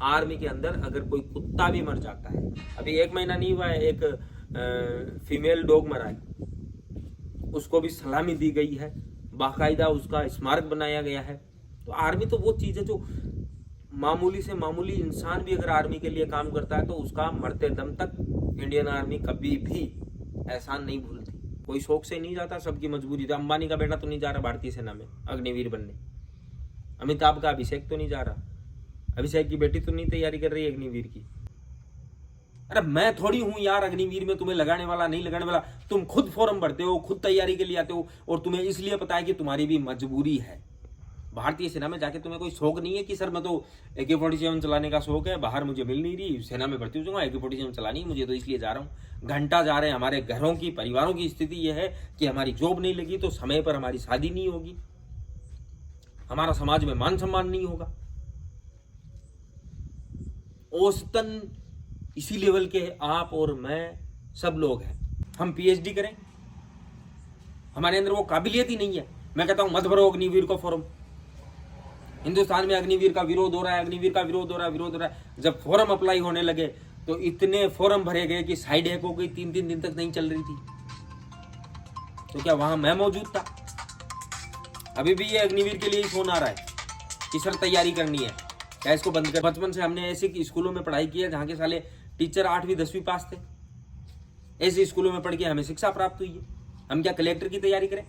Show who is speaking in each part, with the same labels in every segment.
Speaker 1: Army के अंदर अगर कोई कुत्ता भी मर जाता है, अभी 1 महीना नहीं हुआ है, एक फीमेल डॉग मरा है, उसको भी सलामी दी गई है, बाकायदा उसका स्मारक बनाया गया है। तो आर्मी तो वो चीज़ है जो मामूली से मामूली इंसान भी अगर आर्मी के लिए काम करता है तो उसका मरते दम तक इंडियन आर्मी कभी भी एहसान नहीं भूलती। कोई शौक से नहीं जाता, सबकी मजबूरी थी। अंबानी का बेटा तो नहीं जा रहा भारतीय सेना में अग्निवीर बनने, अमिताभ का अभिषेक तो नहीं जा रहा, अभिषेक की बेटी तो नहीं तैयारी कर रही है अग्निवीर की। अरे मैं थोड़ी हूं यार अग्निवीर में तुम्हें लगाने वाला नहीं लगाने वाला, तुम खुद फॉर्म भरते हो, खुद तैयारी के लिए आते हो, और तुम्हें इसलिए पता है कि तुम्हारी भी मजबूरी है। भारतीय सेना में जाके तुम्हें कोई शौक नहीं है कि सर मैं तो AK-47 चलाने का शौक है, बाहर मुझे मिल नहीं रही, सेना में भर्ती हो जाऊंगा, AK-47 चलानी है मुझे तो इसलिए जा रहा हूँ। घंटा जा रहे हैं। हमारे घरों की, परिवारों की स्थिति यह है कि हमारी जॉब नहीं लगी तो समय पर हमारी शादी नहीं होगी, हमारा समाज में मान सम्मान नहीं होगा। औसतन इसी लेवल के आप और मैं सब लोग हैं। हम PhD करें, हमारे अंदर वो काबिलियत ही नहीं है। मैं कहता हूं मत भरो अग्निवीर को फॉर्म। हिंदुस्तान में अग्निवीर का विरोध हो रहा है, अग्निवीर का विरोध हो रहा है। जब फॉर्म अप्लाई होने लगे तो इतने फॉर्म भरे गए कि साइड हैक हो गई, 3-3 दिन तक नहीं चल रही थी। तो क्या वहां मैं मौजूद था? अभी भी ये अग्निवीर के लिए ही फोन आ रहा है कि सर तैयारी करनी है, क्या इसको बंद कर। बचपन से हमने ऐसे स्कूलों में पढ़ाई की है जहां के साले टीचर 8वीं 10वीं पास थे। ऐसे स्कूलों में पढ़ के हमें शिक्षा प्राप्त हुई है। हम क्या कलेक्टर की तैयारी करें?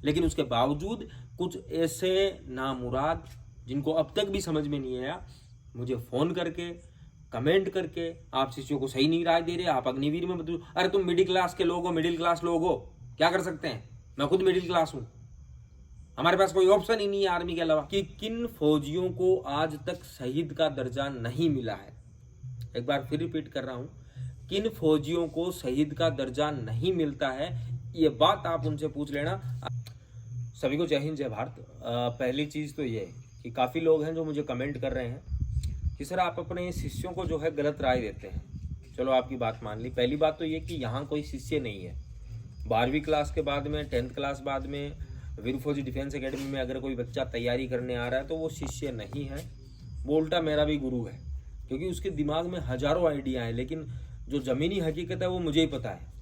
Speaker 1: लेकिन उसके बावजूद कुछ ऐसे नामुराद जिनको अब तक भी समझ में नहीं आया, मुझे फोन करके, कमेंट करके, आप शिष्यों को सही नहीं राय दे रहे, आप अग्निवीर में बदलो। अरे तुम मिडिल क्लास के लोग हो, मिडिल क्लास लोग हो, क्या कर सकते हैं? मैं खुद मिडिल क्लास हूं, हमारे पास कोई ऑप्शन ही नहीं है आर्मी के अलावा। कि किन फौजियों को आज तक शहीद का दर्जा नहीं मिला है, एक बार फिर रिपीट कर रहा हूं, किन फौजियों को शहीद का दर्जा नहीं मिलता है, ये बात आप उनसे पूछ लेना। सभी को जय हिंद, जय भारत। पहली चीज तो ये है कि काफी लोग हैं जो मुझे कमेंट कर रहे हैं कि सर आप अपने शिष्यों को जो है गलत राय देते हैं। चलो आपकी बात मान ली। पहली बात तो ये कि यहाँ कोई शिष्य नहीं है। 12वीं क्लास के बाद में, 10th क्लास बाद में वीर फौजी डिफेंस एकेडमी में अगर कोई बच्चा तैयारी करने आ रहा है तो वो शिष्य नहीं है, वो उल्टा मेरा भी गुरु है। क्योंकि उसके दिमाग में हजारों आइडिया हैं, लेकिन जो ज़मीनी हकीकत है वो मुझे ही पता है।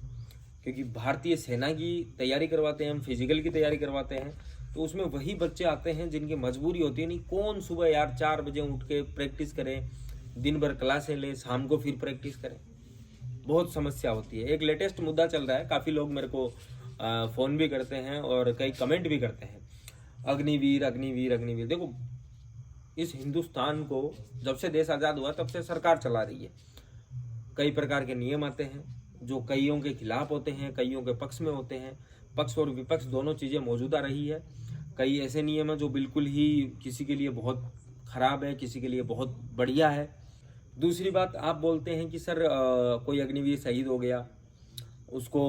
Speaker 1: क्योंकि भारतीय सेना की तैयारी करवाते हैं हम, फिजिकल की तैयारी करवाते हैं, तो उसमें वही बच्चे आते हैं जिनकी मजबूरी होती है। नहीं कौन सुबह यार 4 बजे उठ के प्रैक्टिस करें, दिन भर क्लासें ले, शाम को फिर प्रैक्टिस करें, बहुत समस्या होती है। एक लेटेस्ट मुद्दा चल रहा है, काफ़ी लोग मेरे को फ़ोन भी करते हैं और कई कमेंट भी करते हैं, अग्निवीर अग्निवीर अग्निवीर। देखो, इस हिंदुस्तान को जब से देश आज़ाद हुआ तब से सरकार चला रही है। कई प्रकार के नियम आते हैं जो कईयों के खिलाफ होते हैं, कईयों के पक्ष में होते हैं। पक्ष और विपक्ष दोनों चीज़ें मौजूदा रही है। कई ऐसे नियम हैं जो बिल्कुल ही किसी के लिए बहुत ख़राब है, किसी के लिए बहुत बढ़िया है। दूसरी बात, आप बोलते हैं कि सर कोई अग्निवीर शहीद हो गया, उसको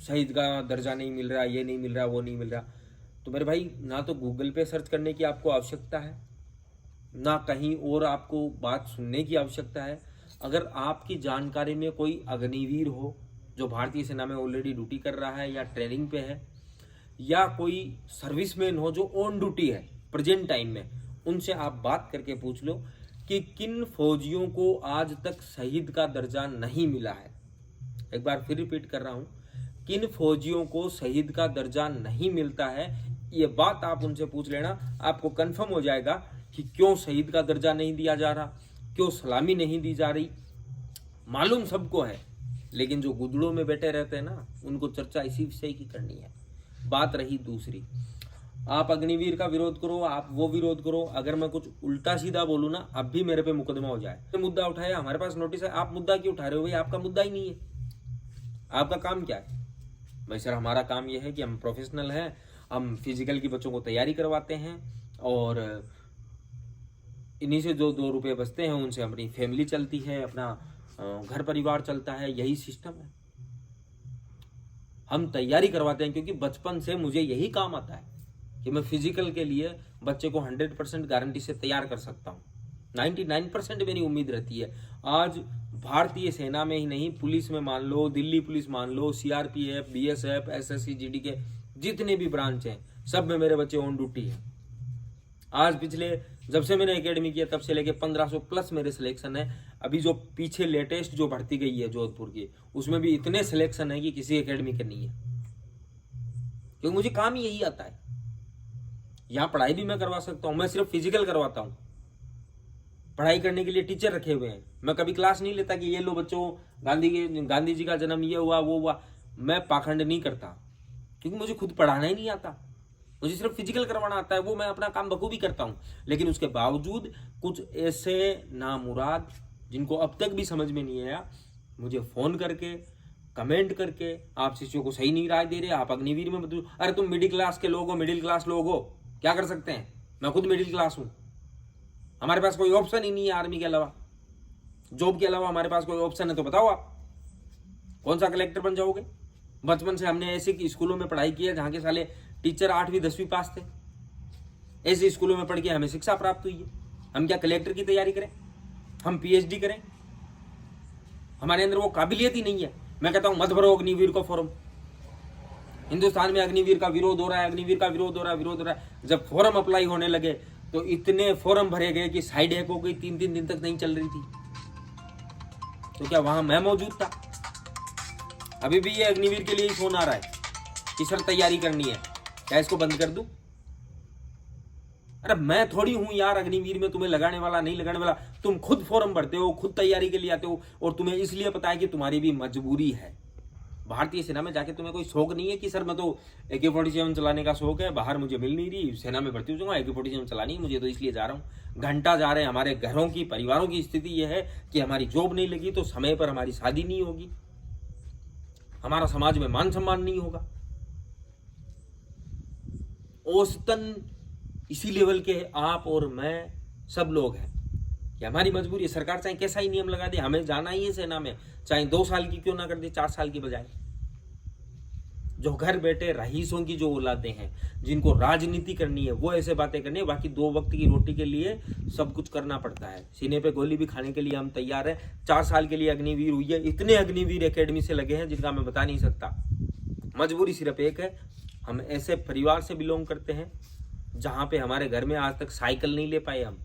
Speaker 1: शहीद का दर्जा नहीं मिल रहा, ये नहीं मिल रहा, वो नहीं मिल रहा। तो मेरे भाई, ना तो गूगल पे सर्च करने की आपको आवश्यकता है, ना कहीं और आपको बात सुनने की आवश्यकता है। अगर आपकी जानकारी में कोई अग्निवीर हो जो भारतीय सेना में ऑलरेडी ड्यूटी कर रहा है या ट्रेनिंग पे है, या कोई सर्विसमैन हो जो ऑन ड्यूटी है प्रेजेंट टाइम में, उनसे आप बात करके पूछ लो कि किन फौजियों को आज तक शहीद का दर्जा नहीं मिला है। एक बार फिर रिपीट कर रहा हूं, किन फौजियों को शहीद का दर्जा नहीं मिलता है, ये बात आप उनसे पूछ लेना। आपको कंफर्म हो जाएगा कि क्यों शहीद का दर्जा नहीं दिया जा रहा, क्यों सलामी नहीं दी जा रही। मालूम सबको है, लेकिन जो गुदड़ों में बैठे रहते हैं ना, उनको चर्चा इसी विषय की करनी है। बात रही दूसरी, आप अग्निवीर का विरोध करो, आप वो विरोध करो, अगर मैं कुछ उल्टा सीधा बोलूँ ना, अब भी मेरे पे मुकदमा हो जाए। तो मुद्दा उठाया, हमारे पास नोटिस है, आप मुद्दा क्यों उठा रहे हो भाई? आपका मुद्दा ही नहीं है। आपका काम क्या है भाई? सर हमारा काम यह है कि हम प्रोफेशनल हैं, हम फिजिकल की बच्चों को तैयारी करवाते हैं और इन्हीं से जो 2 रुपये बचते हैं उनसे अपनी फैमिली चलती है, अपना घर परिवार चलता है, यही सिस्टम है। हम तैयारी करवाते हैं क्योंकि बचपन से मुझे यही काम आता है कि मैं फिजिकल के लिए बच्चे को 100% गारंटी से तैयार कर सकता हूँ। 99% मेरी उम्मीद रहती है। आज भारतीय सेना में ही नहीं, पुलिस में मान लो, दिल्ली पुलिस मान लो, CRPF, BSF, SSC, GD के जितने भी ब्रांच हैं, सब में मेरे बच्चे ऑन ड्यूटी हैं। आज पिछले जब से मैंने एकेडमी किया तब से लेके 1500 प्लस मेरे सिलेक्शन है। अभी जो पीछे लेटेस्ट जो भर्ती गई है जोधपुर की, उसमें भी इतने सिलेक्शन है कि किसी एकेडमी के नहीं है, क्योंकि मुझे काम ही यही आता है। यहाँ पढ़ाई भी मैं करवा सकता हूँ, मैं सिर्फ फिजिकल करवाता हूँ। पढ़ाई करने के लिए टीचर रखे हुए हैं। मैं कभी क्लास नहीं लेता कि ये लो बच्चों गांधी जी का जन्म ये हुआ वो हुआ। मैं पाखंड नहीं करता, क्योंकि मुझे खुद पढ़ाना ही नहीं आता, मुझे सिर्फ फिजिकल करवाना आता है। वो मैं अपना काम बखूबी करता हूँ। लेकिन उसके बावजूद कुछ ऐसे नामुराद जिनको अब तक भी समझ में नहीं आया, मुझे फोन करके कमेंट करके आप शिष्यों को सही नहीं राय दे रहे, आप अग्निवीर में मत। अरे तुम मिडिल क्लास के लोग हो, मिडिल क्लास लोग हो, क्या कर सकते हैं? मैं खुद मिडिल क्लास हूं। हमारे पास कोई ऑप्शन ही नहीं है आर्मी के अलावा, जॉब के अलावा हमारे पास कोई ऑप्शन है तो बताओ आप कौन सा कलेक्टर बन जाओगे? बचपन से हमने ऐसे स्कूलों में पढ़ाई की है जहां के साले टीचर 8वीं 10वीं पास थे। ऐसे स्कूलों में पढ़ के हमें शिक्षा प्राप्त हुई है। हम क्या कलेक्टर की तैयारी करें? हम पीएचडी करें? हमारे अंदर वो काबिलियत ही नहीं है। मैं कहता हूं मत भरो अग्निवीर को फॉर्म। हिंदुस्तान में अग्निवीर का विरोध हो रहा है, अग्निवीर का विरोध हो रहा है। जब फॉर्म अप्लाई होने लगे तो इतने फॉर्म भरे गए कि साइड हैक हो गई, 3-3 दिन तक नहीं चल रही थी। तो क्या वहां मैं मौजूद था? अभी भी ये अग्निवीर के लिए ही फोन आ रहा है कि सर तैयारी करनी है, क्या इसको बंद कर दूं? अरे मैं थोड़ी हूं यार अग्निवीर में तुम्हें लगाने वाला नहीं लगाने वाला। तुम खुद फॉर्म भरते हो, खुद तैयारी के लिए आते हो, और तुम्हें इसलिए पता है कि तुम्हारी भी मजबूरी है। भारतीय सेना में जाके तुम्हें कोई शौक नहीं है कि सर मैं तो AK-47 चलाने का शौक है, बाहर मुझे मिल नहीं रही, सेना में भर्ती हो जाऊंगा, AK-47 चलानी है मुझे तो इसलिए जा रहा हूँ। घंटा जा रहे हैं। हमारे घरों की परिवारों की स्थिति यह है कि हमारी जॉब नहीं लगी तो समय पर हमारी शादी नहीं होगी, हमारा समाज में मान सम्मान नहीं होगा। औसतन इसी लेवल के आप और मैं सब लोग हैं कि हमारी मजबूरी है। सरकार चाहे कैसा ही नियम लगा दे, हमें जाना ही है सेना में, चाहे 2 साल की क्यों ना कर दे, 4 साल की बजाय। जो घर बैठे रईसों की जो औलादें हैं, जिनको राजनीति करनी है, वो ऐसे बातें करनी है। बाकी 2 वक्त की रोटी के लिए सब कुछ करना पड़ता है। सीने पे गोली भी खाने के लिए हम तैयार हैं। 4 साल के लिए अग्निवीर हुई है। इतने अग्निवीर एकेडमी से लगे हैं जिनका मैं बता नहीं सकता। मजबूरी सिर्फ एक है, हम ऐसे परिवार से बिलोंग करते हैं जहां पे हमारे घर में आज तक साइकिल नहीं ले पाए। हम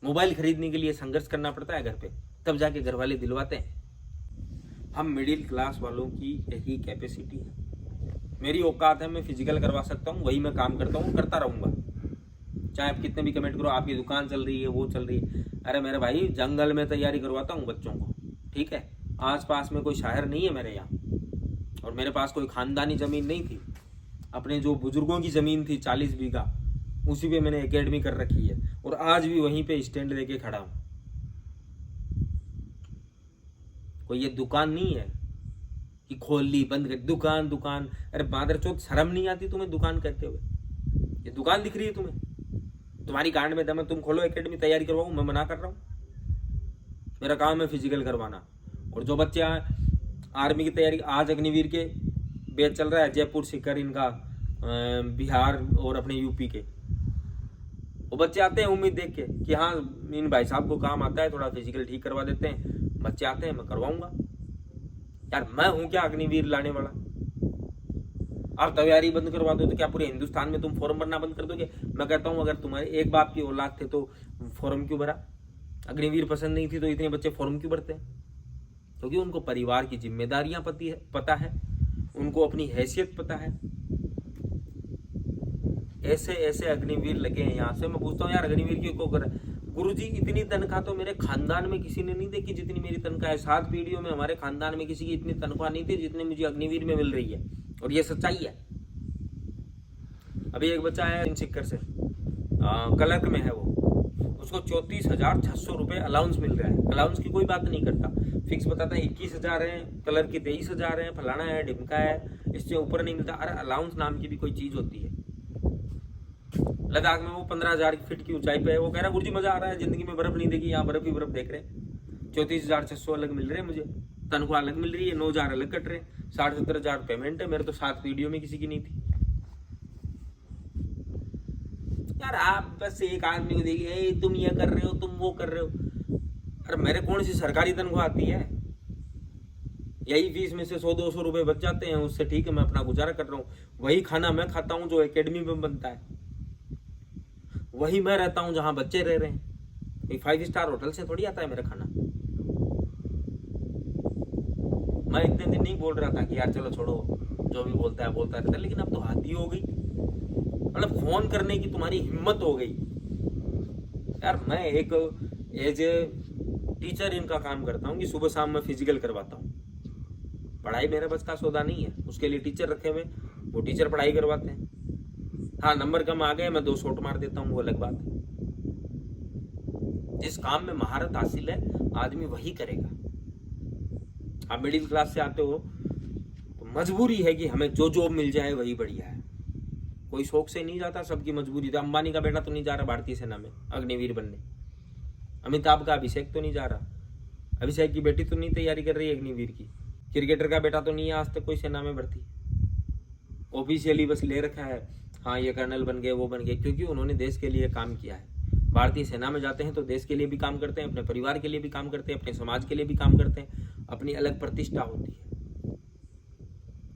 Speaker 1: मोबाइल खरीदने के लिए संघर्ष करना पड़ता है घर पे, तब जाके घर वाले दिलवाते हैं। हम मिडिल क्लास वालों की यही कैपेसिटी है। मेरी औकात है, मैं फिजिकल करवा सकता हूँ, वही मैं काम करता हूँ, करता रहूंगा। चाहे आप कितने भी कमेंट करो, आपकी दुकान चल रही है, वो चल रही है। अरे मेरे भाई, जंगल में तैयारी करवाता हूँ बच्चों को, ठीक है? आस पास में कोई शहर नहीं है मेरे यहाँ, और मेरे पास कोई खानदानी जमीन नहीं थी। अपने जो बुजुर्गों की जमीन थी 40 बीघा, उसी पे मैंने एकेडमी कर रखी है, और आज भी वहीं पे स्टैंड लेके खड़ा हूं। कोई ये दुकान नहीं है कि खोल ली बंद कर, दुकान। अरे मादरचोद, शर्म नहीं आती तुम्हें दुकान कहते हुए? ये दुकान दिख रही है तुम्हें? तुम्हारी गांड में दम है, तुम खोलो एकेडमी, तैयारी करवाओ, मैं मना कर रहा हूं? मेरा काम है फिजिकल करवाना। और जो बच्चे आर्मी की तैयारी, आज अग्निवीर के बैच चल रहा है, जयपुर सीकर इनका, बिहार और अपने यूपी के, वो बच्चे आते हैं उम्मीद देख के कि हाँ इन भाई साहब को काम आता है, थोड़ा फिजिकल ठीक करवा देते हैं। बच्चे आते हैं, मैं करवाऊंगा। यार मैं हूं क्या अग्निवीर लाने वाला? आप तैयारी बंद करवा दो तो क्या पूरे हिंदुस्तान में तुम फॉर्म भरना बंद कर दोगे? मैं कहता हूं अगर तुम्हारे एक बाप की औलाद थे तो फॉर्म क्यों भरा? अग्निवीर पसंद नहीं थी तो इतने बच्चे फॉर्म क्यों भरते हैं? क्योंकि उनको परिवार की जिम्मेदारियां पता है, उनको अपनी हैसियत पता है। ऐसे ऐसे अग्निवीर लगे हैं यहाँ से। मैं पूछता हूँ यार अग्निवीर क्यों को कर? गुरुजी, इतनी तनख्वाह तो मेरे खानदान में किसी ने नहीं देखी जितनी मेरी तनख्वाह है। 7 पीढ़ियों में हमारे खानदान में किसी की इतनी तनख्वाह नहीं थी जितनी मुझे अग्निवीर में मिल रही है, और ये सच्चाई है। अभी एक बच्चा है सिक्कर से, क्लर्क में है वो, उसको 34,600 रुपए अलाउंस मिल रहा है। अलाउंस की कोई बात नहीं करता, फिक्स बताता है 21,000 है, क्लर्क की 23,000 है, फलाना है, ढिमका है, इससे ऊपर नहीं मिलता। अरे अलाउंस नाम की भी कोई चीज होती है। लद्दाख में वो 15,000 फीट की ऊंचाई पे है, वो कह रहा गुरुजी मजा आ रहा है, जिंदगी में बर्फ नहीं देखी, यहाँ बर्फ ही बर्फ देख रहे हैं। 34,600 अलग मिल रहे हैं मुझे, तनख्वाह अलग मिल रही है, 9,000 अलग कट रहे हैं, 60-70,000 पेमेंट है। मेरे तो 7 वीडियो में किसी की नहीं थी। यार आप बस एक आदमी को देखिए, तुम ये कर रहे हो, तुम वो कर रहे हो। अरे मेरे कौन सी सरकारी तनख्वाह आती है? यही फीस में से 100-200 रुपए बच जाते हैं, उससे ठीक है मैं अपना गुजारा कर रहा हूँ। वही खाना मैं खाता हूँ जो एकेडमी में बनता है। वही मैं रहता हूँ जहाँ बच्चे रह रहे हैं। कोई 5 स्टार होटल से थोड़ी आता है मेरा खाना। मैं इतने दिन नहीं बोल रहा था कि यार चलो छोड़ो, जो भी बोलता रहता है, लेकिन अब तो हद ही हो गई। मतलब फोन करने की तुम्हारी हिम्मत हो गई। यार मैं एक एज ए टीचर इनका काम करता हूँ कि सुबह शाम मैं फिजिकल करवाता हूँ। पढ़ाई मेरे बस का सौदा नहीं है, उसके लिए टीचर रखे हुए, वो टीचर पढ़ाई करवाते हैं। हाँ, नंबर कम आ गए, मैं 2 शॉट मार देता हूँ, वो अलग बात है। जिस काम में महारत हासिल है आदमी वही करेगा। आप मिडिल क्लास से आते हो तो मजबूरी है कि हमें जो जॉब मिल जाए वही बढ़िया है। कोई शौक से नहीं जाता, सबकी मजबूरी। तो अंबानी का बेटा तो नहीं जा रहा भारतीय सेना में अग्निवीर बनने, अमिताभ का अभिषेक तो नहीं जा रहा, अभिषेक की बेटी तो नहीं तैयारी कर रही है अग्निवीर की, क्रिकेटर का बेटा तो नहीं है आज तक कोई सेना में भर्ती। ऑफिशियली बस ले रखा है, हाँ ये कर्नल बन गए, वो बन गए, क्योंकि उन्होंने देश के लिए काम किया है। भारतीय सेना में जाते हैं तो देश के लिए भी काम करते हैं, अपने परिवार के लिए भी काम करते हैं, अपने समाज के लिए भी काम करते हैं, अपनी अलग प्रतिष्ठा होती है।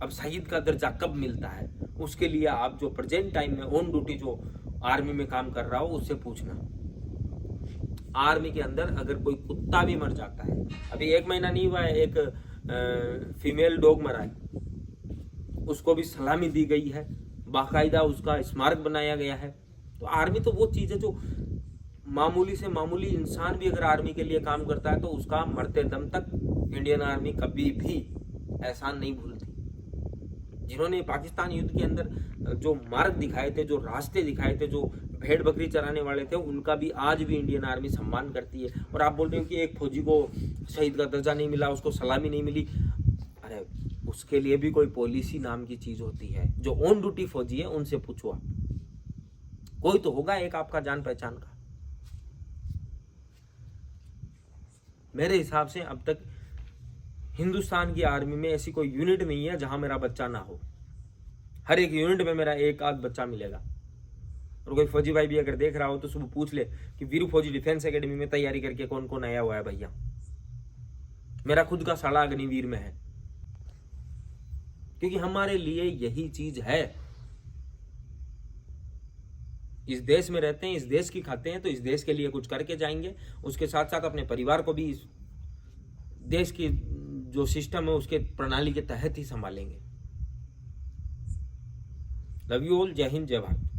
Speaker 1: अब शहीद का दर्जा कब मिलता है उसके लिए आप जो प्रेजेंट टाइम में ऑन ड्यूटी जो आर्मी में काम कर रहा हो उससे पूछना। आर्मी के अंदर अगर कोई कुत्ता भी मर जाता है, अभी 1 महीना नहीं हुआ है, एक फीमेल डॉग मरा है, उसको भी सलामी दी गई है, बाकायदा उसका स्मारक बनाया गया है। तो आर्मी तो वो चीज है जो मामूली से मामूली इंसान भी अगर आर्मी के लिए काम करता है तो उसका मरते दम तक इंडियन आर्मी कभी भी एहसान नहीं भूलती। जिन्होंने पाकिस्तान युद्ध के अंदर जो मार्ग दिखाए थे, जो रास्ते दिखाए थे, जो भेड़ बकरी चराने वाले थे, उनका भी आज भी इंडियन आर्मी सम्मान करती है। और आप बोल रहे हो कि एक फौजी को शहीद का दर्जा नहीं मिला, उसको सलामी नहीं मिली, अरे उसके लिए भी कोई पॉलिसी नाम की चीज होती है। जो ऑन ड्यूटी फौजी है उनसे पूछो आप, कोई तो होगा एक आपका जान पहचान का। मेरे हिसाब से अब तक हिंदुस्तान की आर्मी में ऐसी कोई यूनिट नहीं है जहां मेरा बच्चा ना हो। हर एक यूनिट में मेरा एक आध बच्चा मिलेगा। और कोई फौजी भाई भी अगर देख रहा हो तो सुबह पूछ ले कि वीरू फौजी डिफेंस एकेडमी में तैयारी करके कौन कौन आया हुआ है भैया। मेरा खुद का साला अग्निवीर में है, क्योंकि हमारे लिए यही चीज है। इस देश में रहते हैं, इस देश की खाते हैं, तो इस देश के लिए कुछ करके जाएंगे। उसके साथ साथ अपने परिवार को भी इस देश की जो सिस्टम है उसके प्रणाली के तहत ही संभालेंगे। Love you all. जय हिंद, जय भारत।